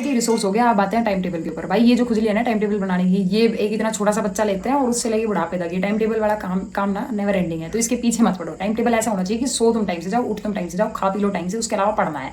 Creativity resource हो गया। अब आते हैं टाइम टेबल के ऊपर। भाई ये जो खुजली है ना टाइम टेबल बनाने की, ये एक इतना छोटा सा बच्चा लेते हैं और उससे लेके बुढ़ापे तक ये टाइम टेबल वाला काम ना नेवर एंडिंग है। तो इसके पीछे मत पड़ो। टाइम टेबल ऐसा होना चाहिए कि सो तुम टाइम से जाओ, उठ तुम टाइम से जाओ, खा पी लो टाइम से, उसके अलावा पढ़ना है,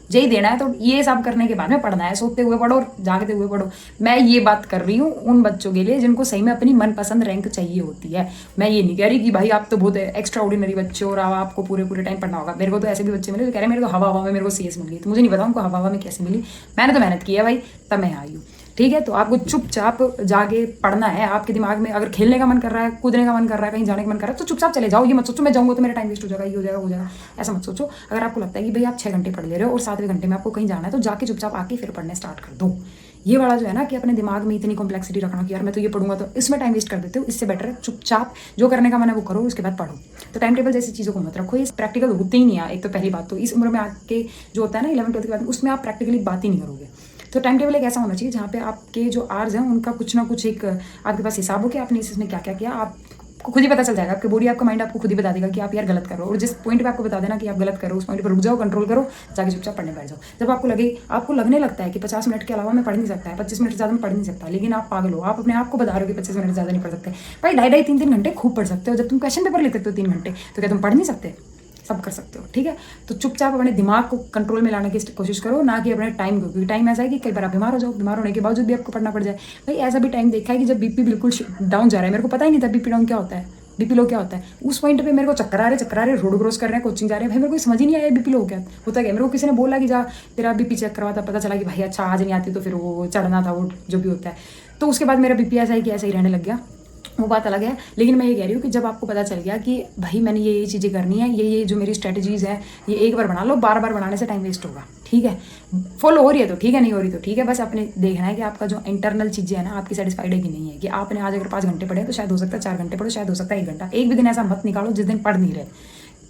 यही देना है। तो ये सब करने के बाद में पढ़ना है, सोते हुए पढ़ो और जागते हुए पढ़ो। मैं ये बात कर रही हूँ उन बच्चों के लिए जिनको सही में अपनी मनपसंद रैंक चाहिए होती है। मैं ये नहीं कह रही कि भाई आप तो बहुत एक्स्ट्रा ऑर्डिनरी बच्चे हो और आपको पूरे पूरे टाइम पढ़ना होगा। मेरे को तो ऐसे भी बच्चे मिले जो कह रहे हैं मेरे को हवा हवा में मेरे को सीएस मिल गई। तो मुझे नहीं पता उनको हवा हवा में कैसे मिली, मैंने तो मेहनत की है भाई, तब मैं आई हूँ। ठीक है, तो आपको चुपचाप जाके पढ़ना है। आपके दिमाग में अगर खेलने का मन कर रहा है, कूदने का मन कर रहा है, कहीं जाने का मन कर रहा है, तो चुपचाप चले जाओ। ये मत सोचो मैं जाऊंगा तो मेरा टाइम वेस्ट हो जाएगा, ये हो जाएगा, हो जाएगा, ऐसा मत सोचो। अगर आपको लगता है कि भाई आप 6 घंटे पढ़ ले रहे हो और 7वें घंटे में आपको कहीं जाना है, तो जाके चुपचाप आके फिर पढ़ने स्टार्ट कर दो। ये वाला जो है ना कि अपने दिमाग में इतनी कॉम्प्लेक्सिटी रखना कि यार मैं तो ये पढ़ूंगा, तो इसमें टाइम वेस्ट कर देते हो। इससे बेटर है चुपचाप जो करने का मन है वो करो, उसके बाद पढ़ो। तो टाइम टेबल जैसी चीज़ों को मत रखो, ये प्रैक्टिकल होते ही नहीं है। एक तो पहली बात तो इस उम्र में आके जो होता है ना 11th 12th के बाद, उसमें आप प्रैक्टिकली बात ही नहीं करोगे। तो टाइम टेबल एक ऐसा होना चाहिए जहाँ पे आपके जो आवर्स हैं उनका कुछ ना कुछ एक आपके पास हिसाब हो कि आपने इसमें क्या क्या किया। आपको खुद ही पता चल जाएगा, आपकी बॉडी आपका माइंड आपको खुद ही बता देगा कि आप यार गलत करो। और जिस पॉइंट पे आपको बता देना कि आप गलत करो, उस पॉइंट पर रुक जाओ, कंट्रोल करो, जाके चुपचाप पढ़ने बैठ जाओ। जब आपको लगने लगता है कि 50 मिनट के अलावा मैं पढ़ नहीं सकता है, 25 मिनट ज़्यादा मैं पढ़ नहीं सकता, लेकिन आप पागल हो, आप अपने आप को बता रहे हो कि 25 मिनट ज़्यादा नहीं पढ़ सकते। भाई 2.5-3 घंटे खूब पढ़ सकते हो। जब तुम क्वेश्चन पेपर लिख सकते हो 3 घंटे, तो क्या तुम पढ़ नहीं सकते? सब कर सकते हो। ठीक है, तो चुपचाप अपने दिमाग को कंट्रोल में लाने की कोशिश करो, ना कि अपने टाइम को। क्योंकि टाइम ऐसा है कि कई बार आप बीमार हो जाओ, बीमार होने के बावजूद भी आपको पढ़ना पड़ जाए। भाई ऐसा भी टाइम देखा है कि जब बीपी बिल्कुल डाउन जा रहा है, मेरे को पता ही नहीं था बीपी डाउन क्या होता है, बीपी लो क्या होता है। उस पॉइंट पे मेरे को चक्कर आ रहे, रोड क्रॉस कर रहे हैं, कोचिंग जा रहे हैं, भाई मेरे को समझ ही नहीं आया बीपी लो क्या होता है। मेरे को किसी ने बोला कि जा तेरा बीपी चेक करवा था, पता चला कि भाई अच्छा आज नहीं आती, तो फिर वो चढ़ना था, वो जो भी होता है। तो उसके बाद मेरा बीपी ऐसा ही कि ऐसा ही रहने लग गया, वो बात अलग है। लेकिन मैं ये कह रही हूँ कि जब आपको पता चल गया कि भाई मैंने ये चीज़ें करनी है, ये जो मेरी स्ट्रेटजीज़ है, ये एक बार बना लो, बार बार बनाने से टाइम वेस्ट होगा। ठीक है, फॉलो हो रही है तो ठीक है, नहीं हो रही तो ठीक है। बस आपने देखना है कि आपका जो इंटरनल चीज़ें है ना आपकी सेटिस्फाइड है कि नहीं है। कि आपने आज अगर 5 घंटे पढ़े तो शायद हो सकता है 4 घंटे पढ़ो, शायद हो सकता है 1 घंटा। एक भी दिन ऐसा मत निकालो जिस दिन पढ़ नहीं रहे।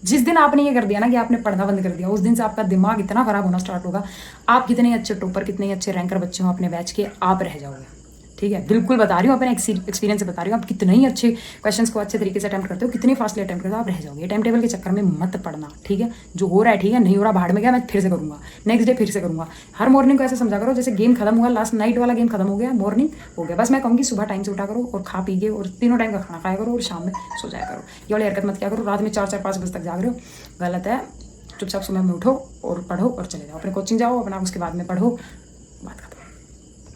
जिस दिन आपने ये कर दिया ना कि आपने पढ़ना बंद कर दिया, उस दिन से आपका दिमाग इतना खराब होना स्टार्ट होगा। आप कितने अच्छे टॉपर, कितने अच्छे रैंकर बच्चे हो अपने बैच के, आप रह जाओगे। ठीक है, बिल्कुल बता रही हूँ, अपने एक्सपीरियंस से बता रही हूँ। आप कितने ही अच्छे क्वेश्चंस को अच्छे तरीके से अटेम्प्ट करते हो, कितने फास्टली अटेम्प्ट करते हो, आप रह जाओगे। टाइम टेबल के चक्कर में मत पढ़ना। ठीक है, जो हो रहा है ठीक है, नहीं हो रहा बाहर में गया, मैं फिर से करूँगा, नेक्स्ट डे फिर से करूँगा। हर मॉर्निंग को ऐसे समझा करो जैसे गेम खत्म हुआ, लास्ट नाइट वाला गेम खत्म हो गया, मॉर्निंग हो गया। बस मैं कहूँगी सुबह टाइम से उठा करो और खा पी के और तीनों टाइम का खाना खाया करो और शाम में सो जाया करो। ये वाली हरकत मत क्या करो, रात में 4-4-5 बजे तक जाग रहे हो, गलत है। चुपचाप सुबह में उठो और पढ़ो और चले जाओ, अपने कोचिंग जाओ अपना, उसके बाद में पढ़ो,